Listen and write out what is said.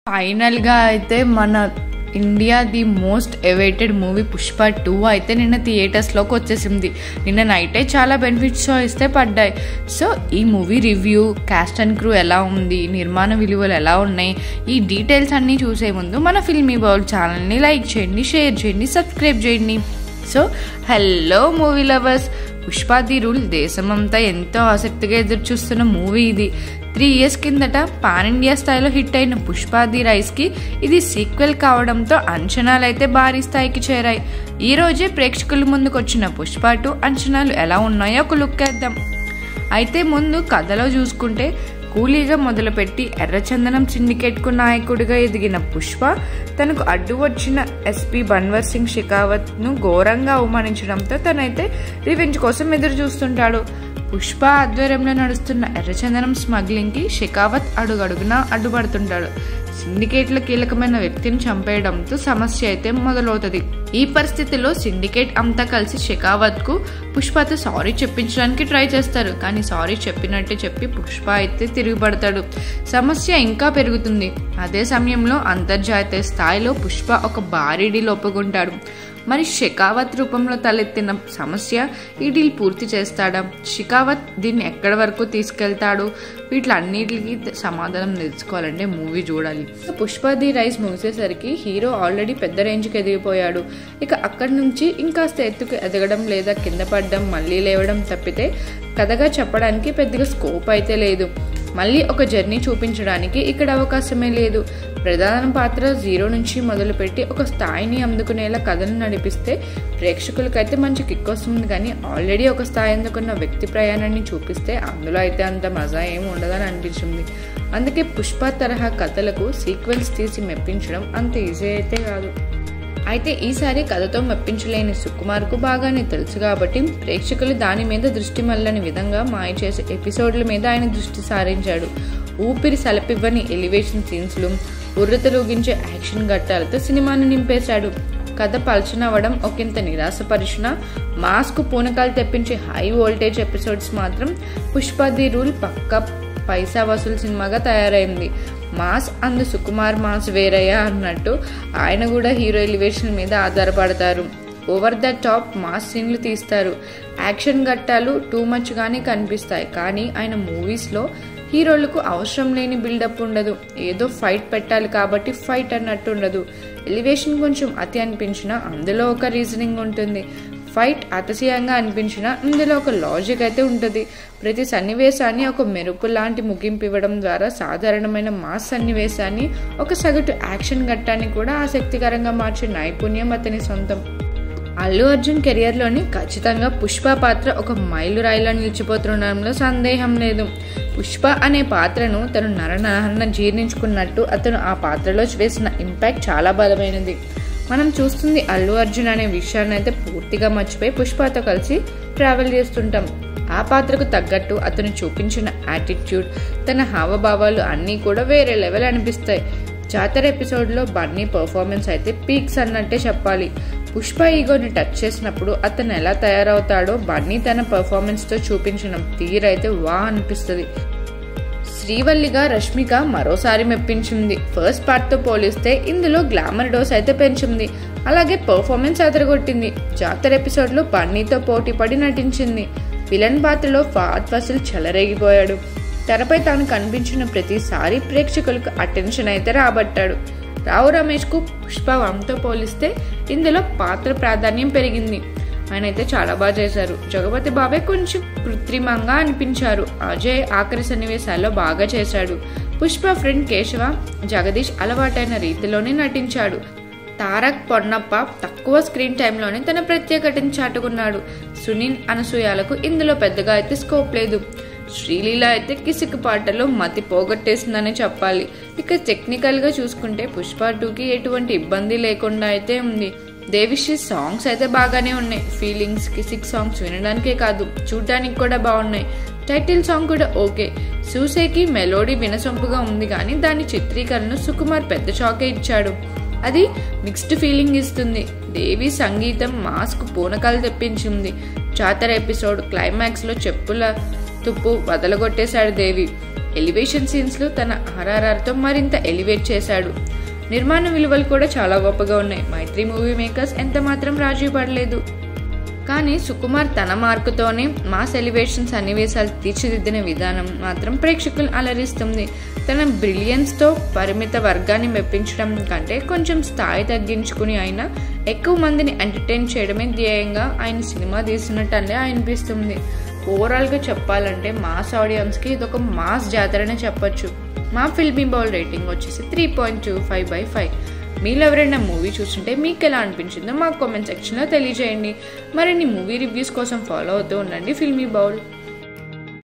ఫైనల్గా అయితే మన India the most awaited movie Pushpa 2 అయితే నిన్న థియేటర్స్లోకి వచ్చేసింది. నిన్న నైటే చాలా బెనిఫిట్ షోస్ అయితే పడ్డాయి. సో ఈ movie review, cost and crew ఎలా ఉంది, నిర్మాణ విలువలు ఎలా ఉన్నాయి, ఈ డీటెయిల్స్ అన్నీ చూసే ముందు మన ఫిల్మీ బౌల్ ఛానల్ని లైక్ చేయండి, షేర్ చేయండి, సబ్స్క్రైబ్ చేయండి. So hello movie lovers, Pushpa the rule దేశమంతా ఎంతో ఆసక్తిగా ఎదురు చూస్తున్న మూవీ ఇది. 3 years కిందట పాన్ ఇండియా స్థాయిలో హిట్ అయిన పుష్ప ది రైస్కి ఇది సీక్వెల్ కావడంతో అంచనాలు అయితే భారీ స్థాయికి చేరాయి. ఈ రోజే ప్రేక్షకుల ముందుకు వచ్చిన పుష్ప 2 అంచనాలు ఎలా ఉన్నాయో ఒక లుక్ వేద్దాం. అయితే ముందు కథలో చూసుకుంటే కూలీగా మొదలుపెట్టి ఎర్రచందనం సిండికేట్కు నాయకుడిగా ఎదిగిన పుష్ప తనకు అడ్డు వచ్చిన ఎస్పీ బన్వర్ సింగ్ షెకావత్ను ఘోరంగా అవమానించడంతో తనైతే రివెంజ్ కోసం ఎదురు చూస్తుంటాడు. పుష్ప ఆధ్వర్యంలో నడుస్తున్న ఎర్రచందనం స్మగ్లింగ్కి షెకావత్ అడుగడుగునా అడ్డుపడుతుంటాడు. సిండికేట్లో కీలకమైన వ్యక్తిని చంపేయడంతో సమస్య అయితే మొదలవుతుంది. ఈ పరిస్థితిలో సిండికేట్ అంతా కలిసి షెకావత్కు పుష్పతో సారీ చెప్పించడానికి ట్రై చేస్తారు. కానీ సారీ చెప్పినట్టే చెప్పి పుష్ప అయితే తిరుగుపడతాడు. సమస్య ఇంకా పెరుగుతుంది. అదే సమయంలో అంతర్జాతీయ స్థాయిలో పుష్ప ఒక భారీ డీల్ ఒప్పుకుంటాడు. మరి షెకావత్ రూపంలో తలెత్తిన సమస్య ఈ డీల్ పూర్తి చేస్తాడా? షెకావత్ దీన్ని ఎక్కడి వరకు తీసుకెళ్తాడు? వీటిలన్నిటికీ సమాధానం తెలుసుకోవాలంటే మూవీ చూడాలి. పుష్ప ది రైస్ ముగిసేసరికి హీరో ఆల్రెడీ పెద్ద రేంజ్కి ఎదిగిపోయాడు. ఇక అక్కడి నుంచి ఇంకాస్త ఎత్తుకు ఎదగడం లేదా కింద పడడం మళ్ళీ లేవడం తప్పితే కథగా చెప్పడానికి పెద్దగా స్కోప్ అయితే లేదు. మళ్ళీ ఒక జర్నీ చూపించడానికి ఇక్కడ అవకాశమే లేదు. ప్రధాన పాత్ర 0 నుంచి మొదలుపెట్టి ఒక స్థాయిని అందుకునేలా కథను నడిపిస్తే ప్రేక్షకులకైతే మంచి కిక్ వస్తుంది. కానీ ఆల్రెడీ ఒక స్థాయి అందుకున్న వ్యక్తి ప్రయాణాన్ని చూపిస్తే అందులో అయితే అంత మజా ఏమి ఉండదని అనిపించింది. అందుకే పుష్ప తరహా కథలకు సీక్వెల్స్ తీసి మెప్పించడం అంత ఈజీ అయితే కాదు. అయితే ఈసారి కథతో మెప్పించలేని సుకుమార్కు బాగానే తెలుసు కాబట్టి ప్రేక్షకులు దాని మీద దృష్టి మళ్ళని విధంగా మాయ చేసే ఎపిసోడ్ల మీద ఆయన దృష్టి సారించాడు. ఊపిరి సలపివ్వని ఎలివేషన్ సీన్స్లు, ఉర్రతలూగించే యాక్షన్ ఘట్టాలతో సినిమాను నింపేశాడు. కథ పల్చనవ్వడం ఒకంత నిరాశపరిచిన మాస్కు పూనకాలు తెప్పించే హై వోల్టేజ్ ఎపిసోడ్స్ మాత్రం పుష్ప ది రూల్ పక్కా పైసా వసూలు సినిమాగా తయారైంది. మాస్ అందు సుకుమార్ మాస్ వేరయ్యా అన్నట్టు ఆయన కూడా హీరో ఎలివేషన్ మీద ఆధారపడతారు. ఓవర్ ద టాప్ మాస్ సీన్లు తీస్తారు. యాక్షన్ ఘట్టాలు టూ మచ్ గానే కనిపిస్తాయి. కానీ ఆయన మూవీస్లో హీరోలకు అవసరం లేని బిల్డప్ ఉండదు. ఏదో ఫైట్ పెట్టాలి కాబట్టి ఫైట్ అన్నట్టు ఉండదు. ఎలివేషన్ కొంచెం అతి అనిపించినా అందులో ఒక రీజనింగ్ ఉంటుంది. ఫైట్ అతిశయంగా అనిపించినా ఇందులో ఒక లాజిక్ అయితే ఉంటుంది. ప్రతి సన్నివేశాన్ని ఒక మెరుపు లాంటి ముగింపు ఇవ్వడం ద్వారా సాధారణమైన మాస్ సన్నివేశాన్ని ఒక సగటు యాక్షన్ ఘట్టాన్ని కూడా ఆసక్తికరంగా మార్చే నైపుణ్యం అతని సొంతం. అల్లు అర్జున్ కెరియర్లోని ఖచ్చితంగా పుష్ప పాత్ర ఒక మైలురాయిలా నిలిచిపోతుండడంలో సందేహం లేదు. పుష్ప అనే పాత్రను తను నరనరహన జీర్ణించుకున్నట్టు అతను ఆ పాత్రలో వేసిన ఇంపాక్ట్ చాలా బలమైనది. మనం చూస్తుంది అల్లు అర్జున్ అనే విషయాన్ని అయితే పూర్తిగా మర్చిపోయి పుష్పతో కలిసి ట్రావెల్ చేస్తుంటాం. ఆ పాత్రకు తగ్గట్టు అతను చూపించిన యాటిట్యూడ్, తన హావభావాలు అన్నీ కూడా వేరే లెవెల్ అనిపిస్తాయి. జాతర ఎపిసోడ్లో బన్నీ పర్ఫార్మెన్స్ అయితే పీక్స్ అన్నట్టే చెప్పాలి. పుష్ప ఈగోని టచ్ చేసినప్పుడు అతను ఎలా తయారవుతాడో బన్నీ తన పర్ఫార్మెన్స్తో చూపించిన తీరైతే వా అనిపిస్తుంది. శ్రీవల్లిగా రష్మిక మరోసారి మెప్పించింది. ఫస్ట్ పార్ట్తో పోలిస్తే ఇందులో గ్లామర్ డోస్ అయితే పెంచింది. అలాగే పర్ఫార్మెన్స్ అదరగొట్టింది. జాతర ఎపిసోడ్లో బన్నీతో పోటీ పడి నటించింది. విలన్ పాత్రలో ఫహద్ ఫాసిల్ చెలరేగిపోయాడు. తెరపై తాను కనిపించిన ప్రతిసారి ప్రేక్షకులకు అటెన్షన్ అయితే రాబట్టాడు. రావు రమేష్కు పుష్ప 1తో పోలిస్తే ఇందులో పాత్ర ప్రాధాన్యం పెరిగింది. ఆయన అయితే చాలా బాగా చేశారు. జగపతి బాబే కొంచెం కృత్రిమంగా అనిపించారు. అజయ్ ఆఖరి సన్నివేశాల్లో బాగా చేశాడు. పుష్ప ఫ్రెండ్ కేశవ జగదీష్ అలవాటైన రీతిలోనే నటించాడు. తారక్ పొన్నప్ప తక్కువ స్క్రీన్ టైంలోనే తన ప్రత్యేకతను చాటుకున్నాడు. సునీల్ అనసూయాలకు ఇందులో పెద్దగా అయితే స్కోప్ లేదు. శ్రీలీల అయితే కిసిక్ పాటలో మతి పోగొట్టేసిందని చెప్పాలి. ఇక టెక్నికల్గా చూసుకుంటే పుష్ప 2కి ఎటువంటి ఇబ్బంది లేకుండా అయితే ఉంది. దేవిశ్రీ సాంగ్స్ అయితే బాగానే ఉన్నాయి. ఫీలింగ్స్ కిసిక్ సాంగ్స్ వినడానికే కాదు చూడడానికి కూడా బాగున్నాయి. టైటిల్ సాంగ్ కూడా ఓకే. సూసేకి మెలోడీ వినసొంపుగా ఉంది కానీ దాని చిత్రీకరణను సుకుమార్ పెద్ద షాకే ఇచ్చాడు. అది మిక్స్డ్ ఫీలింగ్ ఇస్తుంది. దేవి సంగీతం మాస్కు పూనకాలు తెప్పించింది. జాతర ఎపిసోడ్ క్లైమాక్స్లో చెప్పుల తుప్పు వదలగొట్టేశాడు దేవి. ఎలివేషన్ సీన్స్లో తన RRRతో మరింత ఎలివేట్ చేశాడు. నిర్మాణ విలువలు కూడా చాలా గొప్పగా ఉన్నాయి. మైత్రి మూవీ మేకర్స్ ఎంత మాత్రం రాజీ పడలేదు. కానీ సుకుమార్ తన మార్కుతోనే మాస్ ఎలివేషన్ సన్నివేశాలు తీర్చిదిద్దిన విధానం మాత్రం ప్రేక్షకులను అలరిస్తుంది. తన బ్రిలియన్స్తో పరిమిత వర్గాన్ని మెప్పించడం కంటే కొంచెం స్థాయి తగ్గించుకుని అయినా ఎక్కువ మందిని ఎంటర్టైన్ చేయడమే ధ్యేయంగా ఆయన సినిమా తీస్తున్నట్టు అనిపిస్తుంది. ఓవరాల్గా చెప్పాలంటే మాస్ ఆడియన్స్కి ఇదొక మాస్ జాతరనే చెప్పొచ్చు. మా ఫిల్మీ బౌల్ రేటింగ్ వచ్చేసి 3.25/5. మీరు ఎవరైనా మూవీ చూస్తుంటే మీకు ఎలా అనిపించిందో మాకు కామెంట్ సెక్షన్లో తెలియజేయండి. మరిన్ని మూవీ రివ్యూస్ కోసం ఫాలో అవుతూ ఉండండి ఫిల్మీ బౌల్.